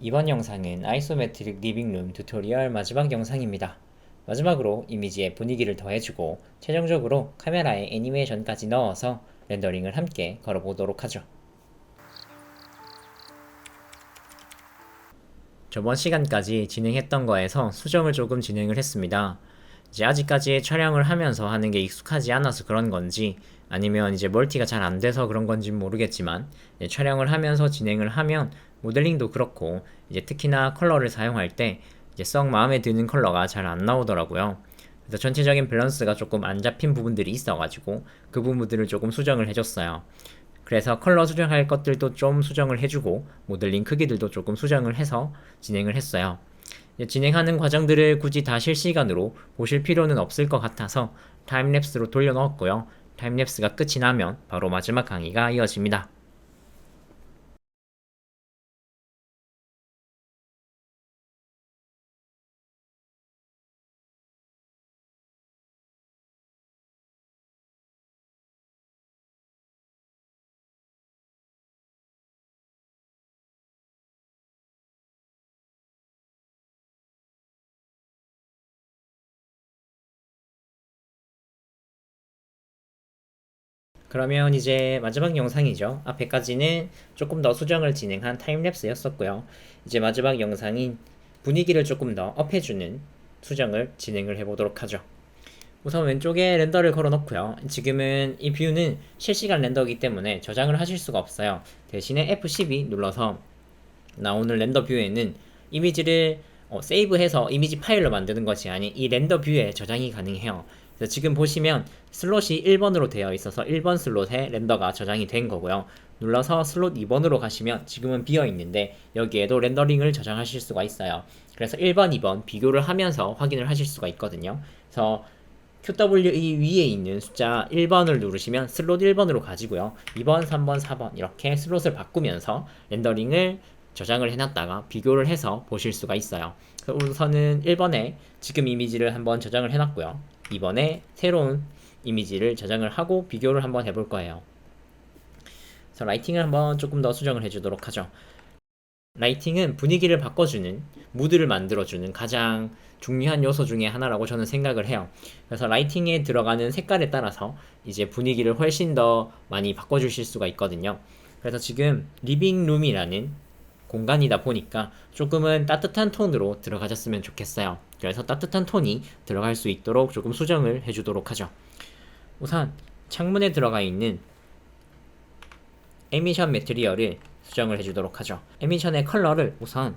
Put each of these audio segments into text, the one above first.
이번 영상은 아이소메트릭 리빙룸 튜토리얼 마지막 영상입니다. 마지막으로 이미지에 분위기를 더해주고 최종적으로 카메라에 애니메이션까지 넣어서 렌더링을 함께 걸어보도록 하죠. 저번 시간까지 진행했던 거에서 수정을 조금 진행을 했습니다. 이제 아직까지 촬영을 하면서 하는 게 익숙하지 않아서 그런 건지 아니면 이제 멀티가 잘 안 돼서 그런 건지 모르겠지만 촬영을 하면서 진행을 하면 모델링도 그렇고 이제 특히나 컬러를 사용할 때 이제 썩 마음에 드는 컬러가 잘 안 나오더라고요. 그래서 전체적인 밸런스가 조금 안 잡힌 부분들이 있어가지고 그 부분들을 조금 수정을 해줬어요. 그래서 컬러 수정할 것들도 좀 수정을 해주고 모델링 크기들도 조금 수정을 해서 진행을 했어요. 진행하는 과정들을 굳이 다 실시간으로 보실 필요는 없을 것 같아서 타임랩스로 돌려넣었고요. 타임랩스가 끝이 나면 바로 마지막 강의가 이어집니다. 그러면 이제 마지막 영상이죠. 앞에까지는 조금 더 수정을 진행한 타임랩스였었고요. 이제 마지막 영상인 분위기를 조금 더 업해주는 수정을 진행을 해보도록 하죠. 우선 왼쪽에 렌더를 걸어 놓고요. 지금은 이 뷰는 실시간 렌더이기 때문에 저장을 하실 수가 없어요. 대신에 F12 눌러서 나오는 렌더 뷰에는 이미지를 세이브해서 이미지 파일로 만드는 것이 아닌 이 렌더 뷰에 저장이 가능해요. 그래서 지금 보시면 슬롯이 1번으로 되어 있어서 1번 슬롯에 렌더가 저장이 된 거고요. 눌러서 슬롯 2번으로 가시면 지금은 비어 있는데 여기에도 렌더링을 저장하실 수가 있어요. 그래서 1번, 2번 비교를 하면서 확인을 하실 수가 있거든요. 그래서 QWE 위에 있는 숫자 1번을 누르시면 슬롯 1번으로 가지고요. 2번, 3번, 4번 이렇게 슬롯을 바꾸면서 렌더링을 저장을 해놨다가 비교를 해서 보실 수가 있어요. 우선은 1번에 지금 이미지를 한번 저장을 해놨고요. 2번에 새로운 이미지를 저장을 하고 비교를 한번 해볼 거예요. 그래서 라이팅을 한번 조금 더 수정을 해주도록 하죠. 라이팅은 분위기를 바꿔주는, 무드를 만들어주는 가장 중요한 요소 중에 하나라고 저는 생각을 해요. 그래서 라이팅에 들어가는 색깔에 따라서 이제 분위기를 훨씬 더 많이 바꿔주실 수가 있거든요. 그래서 지금 리빙룸이라는 공간이다 보니까 조금은 따뜻한 톤으로 들어가셨으면 좋겠어요. 그래서 따뜻한 톤이 들어갈 수 있도록 조금 수정을 해주도록 하죠. 우선 창문에 들어가 있는 에미션 매트리얼을 수정을 해주도록 하죠. 에미션의 컬러를 우선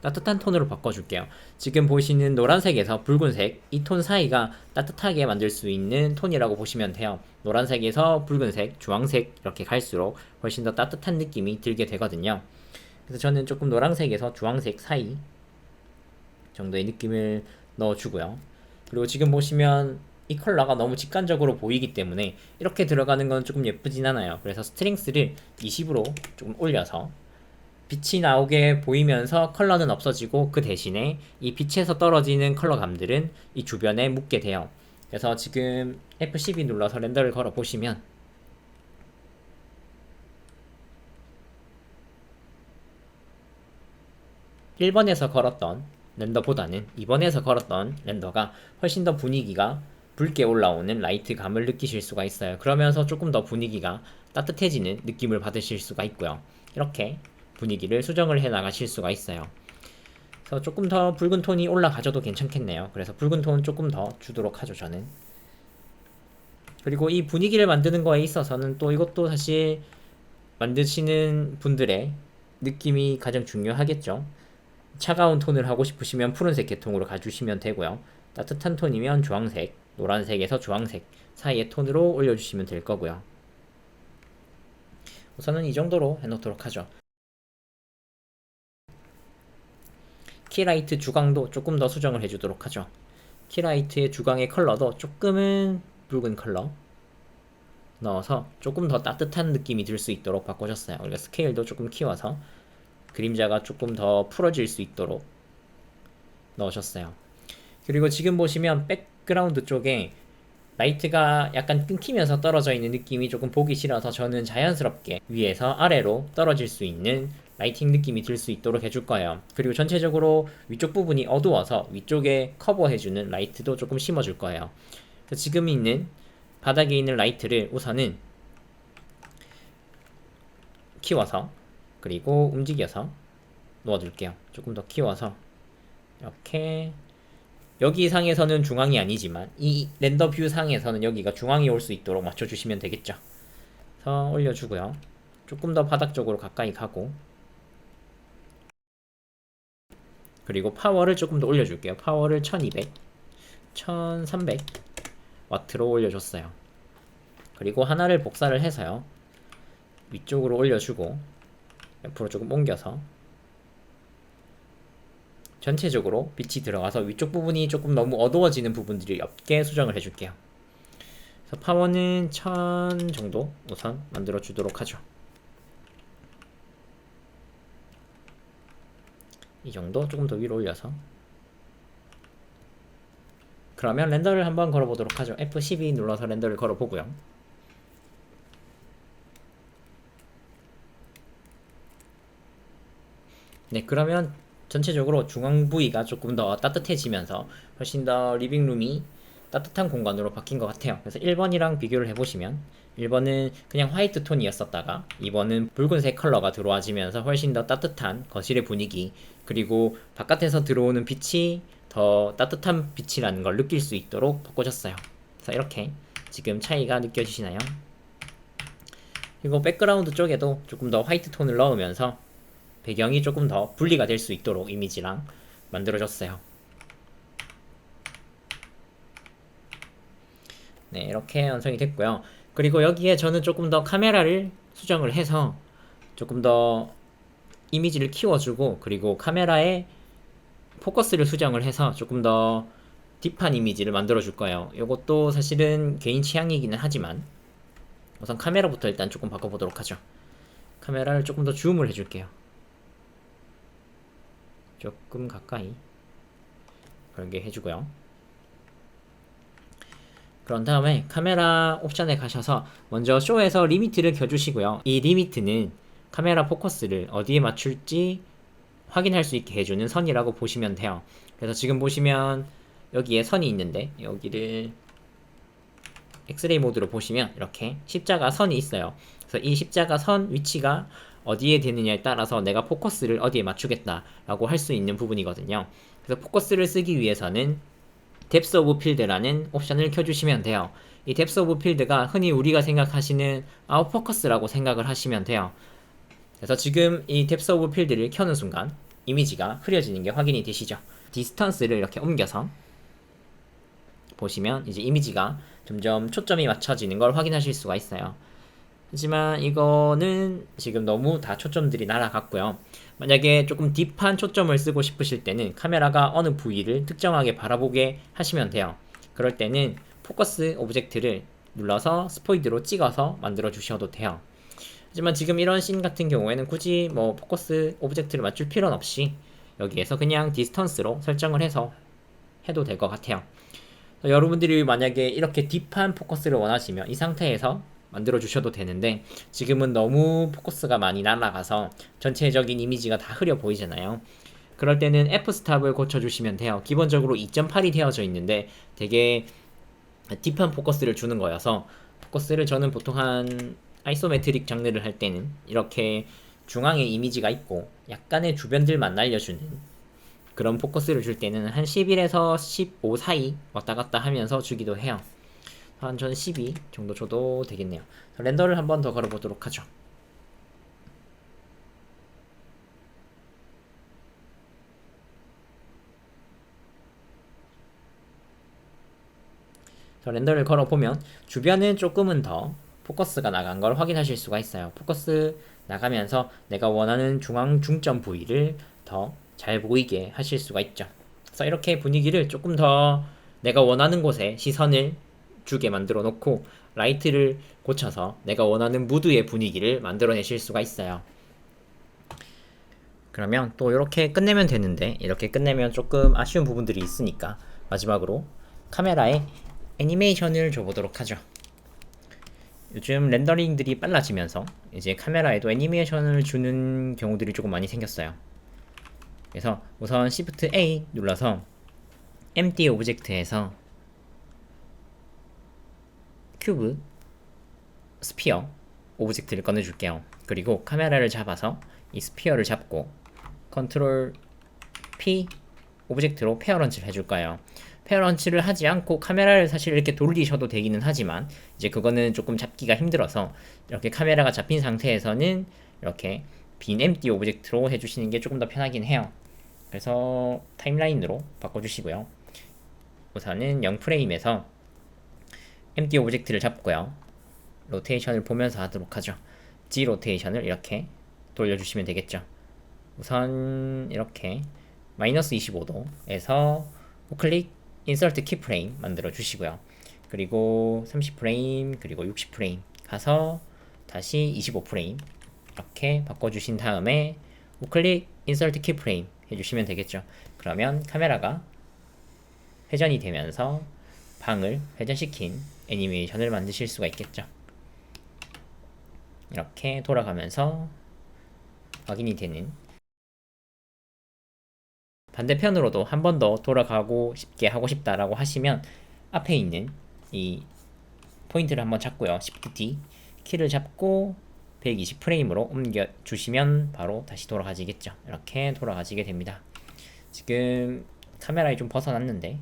따뜻한 톤으로 바꿔줄게요. 지금 보시는 노란색에서 붉은색 이 톤 사이가 따뜻하게 만들 수 있는 톤이라고 보시면 돼요. 노란색에서 붉은색, 주황색 이렇게 갈수록 훨씬 더 따뜻한 느낌이 들게 되거든요. 그래서 저는 조금 노란색에서 주황색 사이 정도의 느낌을 넣어주고요. 그리고 지금 보시면 이 컬러가 너무 직관적으로 보이기 때문에 이렇게 들어가는 건 조금 예쁘진 않아요. 그래서 스트렝스를 20으로 조금 올려서 빛이 나오게 보이면서 컬러는 없어지고 그 대신에 이 빛에서 떨어지는 컬러감들은 이 주변에 묻게 돼요. 그래서 지금 F12 눌러서 렌더를 걸어 보시면 1번에서 걸었던 렌더보다는 2번에서 걸었던 렌더가 훨씬 더 분위기가 붉게 올라오는 라이트감을 느끼실 수가 있어요. 그러면서 조금 더 분위기가 따뜻해지는 느낌을 받으실 수가 있고요. 이렇게 분위기를 수정을 해 나가실 수가 있어요. 그래서 조금 더 붉은 톤이 올라가줘도 괜찮겠네요. 그래서 붉은 톤 조금 더 주도록 하죠, 저는. 그리고 이 분위기를 만드는 거에 있어서는 또 이것도 사실 만드시는 분들의 느낌이 가장 중요하겠죠. 차가운 톤을 하고 싶으시면 푸른색 계통으로 가주시면 되고요. 따뜻한 톤이면 주황색, 노란색에서 주황색 사이의 톤으로 올려주시면 될 거고요. 우선은 이 정도로 해놓도록 하죠. 키라이트 주광도 조금 더 수정을 해주도록 하죠. 키라이트의 주광의 컬러도 조금은 붉은 컬러 넣어서 조금 더 따뜻한 느낌이 들 수 있도록 바꿔줬어요. 그러니까 스케일도 조금 키워서 그림자가 조금 더 풀어질 수 있도록 넣으셨어요. 그리고 지금 보시면 백그라운드 쪽에 라이트가 약간 끊기면서 떨어져 있는 느낌이 조금 보기 싫어서 저는 자연스럽게 위에서 아래로 떨어질 수 있는 라이팅 느낌이 들 수 있도록 해줄 거예요. 그리고 전체적으로 위쪽 부분이 어두워서 위쪽에 커버해주는 라이트도 조금 심어줄 거예요. 지금 있는 바닥에 있는 라이트를 우선은 키워서 그리고 움직여서 놓아둘게요. 조금 더 키워서 이렇게 여기 상에서는 중앙이 아니지만 이 렌더 뷰 상에서는 여기가 중앙이 올 수 있도록 맞춰주시면 되겠죠. 그래서 올려주고요. 조금 더 바닥 쪽으로 가까이 가고 그리고 파워를 조금 더 올려줄게요. 파워를 1200, 1300 와트로 올려줬어요. 그리고 하나를 복사를 해서요. 위쪽으로 올려주고 옆으로 조금 옮겨서 전체적으로 빛이 들어가서 위쪽 부분이 조금 너무 어두워지는 부분들이 없게 수정을 해줄게요. 그래서 파워는 1000 정도 우선 만들어 주도록 하죠. 이 정도 조금 더 위로 올려서 그러면 렌더를 한번 걸어보도록 하죠. F12 눌러서 렌더를 걸어보고요. 네, 그러면 전체적으로 중앙 부위가 조금 더 따뜻해지면서 훨씬 더 리빙룸이 따뜻한 공간으로 바뀐 것 같아요. 그래서 1번이랑 비교를 해보시면 1번은 그냥 화이트 톤이었었다가 2번은 붉은색 컬러가 들어와지면서 훨씬 더 따뜻한 거실의 분위기 그리고 바깥에서 들어오는 빛이 더 따뜻한 빛이라는 걸 느낄 수 있도록 바꿔줬어요. 그래서 이렇게 지금 차이가 느껴지시나요? 그리고 백그라운드 쪽에도 조금 더 화이트 톤을 넣으면서 배경이 조금 더 분리가 될 수 있도록 이미지랑 만들어줬어요. 네, 이렇게 완성이 됐고요. 그리고 여기에 저는 조금 더 카메라를 수정을 해서 조금 더 이미지를 키워주고 그리고 카메라에 포커스를 수정을 해서 조금 더 딥한 이미지를 만들어 줄 거예요. 이것도 사실은 개인 취향이기는 하지만 우선 카메라부터 일단 조금 바꿔보도록 하죠. 카메라를 조금 더 줌을 해줄게요. 조금 가까이 걸게 해주고요. 그런 다음에 카메라 옵션에 가셔서 먼저 쇼에서 리미트를 켜주시고요. 이 리미트는 카메라 포커스를 어디에 맞출지 확인할 수 있게 해주는 선이라고 보시면 돼요. 그래서 지금 보시면 여기에 선이 있는데 여기를 엑스레이 모드로 보시면 이렇게 십자가 선이 있어요. 그래서 이 십자가 선 위치가 어디에 되느냐에 따라서 내가 포커스를 어디에 맞추겠다 라고 할 수 있는 부분이거든요. 그래서 포커스를 쓰기 위해서는 뎁스 오브 필드라는 옵션을 켜주시면 돼요. 이 뎁스 오브 필드가 흔히 우리가 생각하시는 아웃포커스라고 생각을 하시면 돼요. 그래서 지금 이 뎁스 오브 필드를 켜는 순간 이미지가 흐려지는 게 확인이 되시죠? 디스턴스를 이렇게 옮겨서 보시면 이제 이미지가 점점 초점이 맞춰지는 걸 확인하실 수가 있어요. 하지만 이거는 지금 너무 다 초점들이 날아갔고요. 만약에 조금 딥한 초점을 쓰고 싶으실 때는 카메라가 어느 부위를 특정하게 바라보게 하시면 돼요. 그럴 때는 포커스 오브젝트를 눌러서 스포이드로 찍어서 만들어 주셔도 돼요. 하지만 지금 이런 씬 같은 경우에는 굳이 뭐 포커스 오브젝트를 맞출 필요는 없이 여기에서 그냥 디스턴스로 설정을 해서 해도 될 것 같아요. 여러분들이 만약에 이렇게 딥한 포커스를 원하시면 이 상태에서 만들어 주셔도 되는데 지금은 너무 포커스가 많이 날아가서 전체적인 이미지가 다 흐려 보이잖아요. 그럴 때는 f-stop을 고쳐주시면 돼요. 기본적으로 2.8이 되어져 있는데 되게 딥한 포커스를 주는 거여서 포커스를 저는 보통 한 아이소메트릭 장르를 할 때는 이렇게 중앙에 이미지가 있고 약간의 주변들만 날려주는 그런 포커스를 줄 때는 한 11에서 15 사이 왔다 갔다 하면서 주기도 해요. 한 전 12 정도 줘도 되겠네요. 렌더를 한 번 더 걸어보도록 하죠. 렌더를 걸어보면 주변은 조금은 더 포커스가 나간 걸 확인하실 수가 있어요. 포커스 나가면서 내가 원하는 중앙 중점 부위를 더 잘 보이게 하실 수가 있죠. 그래서 이렇게 분위기를 조금 더 내가 원하는 곳에 시선을 주게 만들어 놓고 라이트를 고쳐서 내가 원하는 무드의 분위기를 만들어내실 수가 있어요. 그러면 또 이렇게 끝내면 되는데 이렇게 끝내면 조금 아쉬운 부분들이 있으니까 마지막으로 카메라에 애니메이션을 줘보도록 하죠. 요즘 렌더링들이 빨라지면서 이제 카메라에도 애니메이션을 주는 경우들이 조금 많이 생겼어요. 그래서 우선 Shift A 눌러서 empty 오브젝트에서 큐브, 스피어 오브젝트를 꺼내줄게요. 그리고 카메라를 잡아서 이 스피어를 잡고 컨트롤 P 오브젝트로 페어런치를 해줄 거예요. 페어런치를 하지 않고 카메라를 사실 이렇게 돌리셔도 되기는 하지만 이제 그거는 조금 잡기가 힘들어서 이렇게 카메라가 잡힌 상태에서는 이렇게 빈 empty 오브젝트로 해주시는 게 조금 더 편하긴 해요. 그래서 타임라인으로 바꿔주시고요. 우선은 0프레임에서 empty 오브젝트를 잡고요. 로테이션을 보면서 하도록 하죠. G 로테이션을 이렇게 돌려주시면 되겠죠. 우선 이렇게 마이너스 25도에서 우클릭 인서트 키프레임 만들어 주시고요. 그리고 30프레임 그리고 60프레임 가서 다시 25프레임 이렇게 바꿔주신 다음에 우클릭 인서트 키프레임 해주시면 되겠죠. 그러면 카메라가 회전이 되면서 방을 회전시킨 애니메이션을 만드실 수가 있겠죠. 이렇게 돌아가면서 확인이 되는, 반대편으로도 한 번 더 돌아가고 싶게 하고 싶다라고 하시면 앞에 있는 이 포인트를 한번 잡고요. Shift D 키를 잡고 120프레임으로 옮겨 주시면 바로 다시 돌아가지겠죠. 이렇게 돌아가지게 됩니다. 지금 카메라에 좀 벗어났는데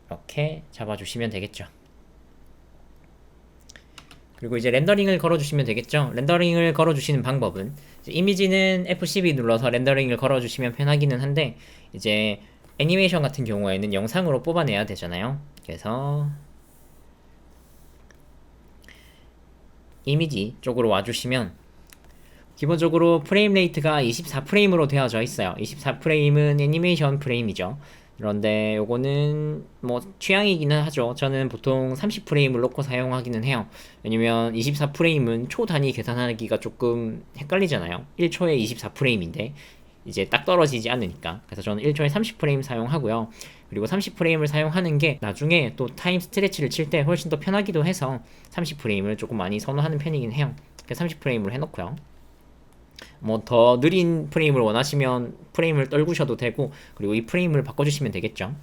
이렇게 잡아주시면 되겠죠. 그리고 이제 렌더링을 걸어주시면 되겠죠. 렌더링을 걸어주시는 방법은 이미지는 F12 눌러서 렌더링을 걸어주시면 편하기는 한데 이제 애니메이션 같은 경우에는 영상으로 뽑아내야 되잖아요. 그래서 이미지 쪽으로 와주시면 기본적으로 프레임 레이트가 24프레임으로 되어져 있어요. 24프레임은 애니메이션 프레임이죠. 그런데 요거는 뭐 취향이기는 하죠. 저는 보통 30프레임을 놓고 사용하기는 해요. 왜냐면 24프레임은 초 단위 계산하기가 조금 헷갈리잖아요. 1초에 24프레임인데 이제 딱 떨어지지 않으니까. 그래서 저는 1초에 30프레임 사용하고요. 그리고 30프레임을 사용하는 게 나중에 또 타임 스트레치를 칠 때 훨씬 더 편하기도 해서 30프레임을 조금 많이 선호하는 편이긴 해요. 그래서 30프레임으로 해놓고요. 뭐 더 느린 프레임을 원하시면 프레임을 떨구셔도 되고, 그리고 이 프레임을 바꿔주시면 되겠죠.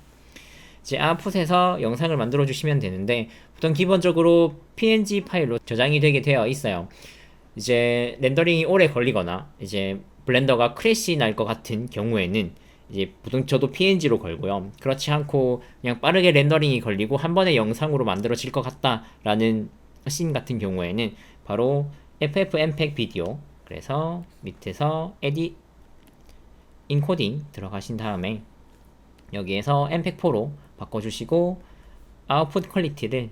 이제 아웃풋에서 영상을 만들어 주시면 되는데 보통 기본적으로 PNG 파일로 저장이 되게 되어 있어요. 이제 렌더링이 오래 걸리거나 이제 블렌더가 크래시 날 것 같은 경우에는 이제 보통 저도 PNG로 걸고요. 그렇지 않고 그냥 빠르게 렌더링이 걸리고 한 번에 영상으로 만들어질 것 같다라는 씬 같은 경우에는 바로 FFmpeg 비디오, 그래서 밑에서 에디 인코딩 들어가신 다음에 여기에서 mpeg4로 바꿔주시고 아웃풋 퀄리티를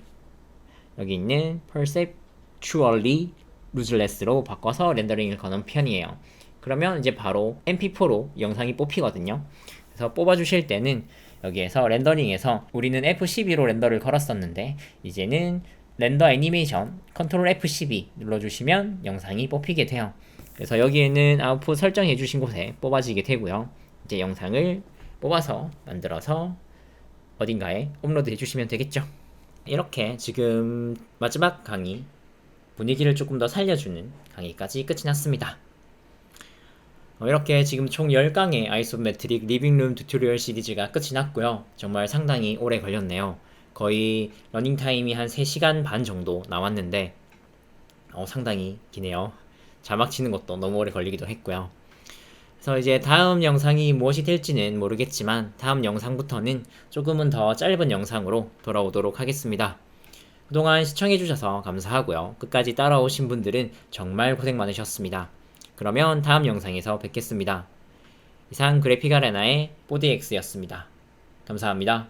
여기 있는 perceptually lossless로 바꿔서 렌더링을 거는 편이에요. 그러면 이제 바로 mp4로 영상이 뽑히거든요. 그래서 뽑아주실 때는 여기에서 렌더링에서 우리는 F12로 렌더를 걸었었는데 이제는 렌더 애니메이션 컨트롤 F12 눌러주시면 영상이 뽑히게 돼요. 그래서 여기에는 아웃풋 설정해 주신 곳에 뽑아지게 되고요. 이제 영상을 뽑아서 만들어서 어딘가에 업로드 해주시면 되겠죠. 이렇게 지금 마지막 강의, 분위기를 조금 더 살려주는 강의까지 끝이 났습니다. 이렇게 지금 총 10강의 아이소메트릭 리빙룸 튜토리얼 시리즈가 끝이 났고요. 정말 상당히 오래 걸렸네요. 거의 러닝타임이 한 3시간 반 정도 나왔는데 상당히 기네요. 자막 치는 것도 너무 오래 걸리기도 했고요. 그래서 이제 다음 영상이 무엇이 될지는 모르겠지만 다음 영상부터는 조금은 더 짧은 영상으로 돌아오도록 하겠습니다. 그동안 시청해주셔서 감사하고요. 끝까지 따라오신 분들은 정말 고생 많으셨습니다. 그러면 다음 영상에서 뵙겠습니다. 이상 그래픽아레나의 4DX였습니다. 감사합니다.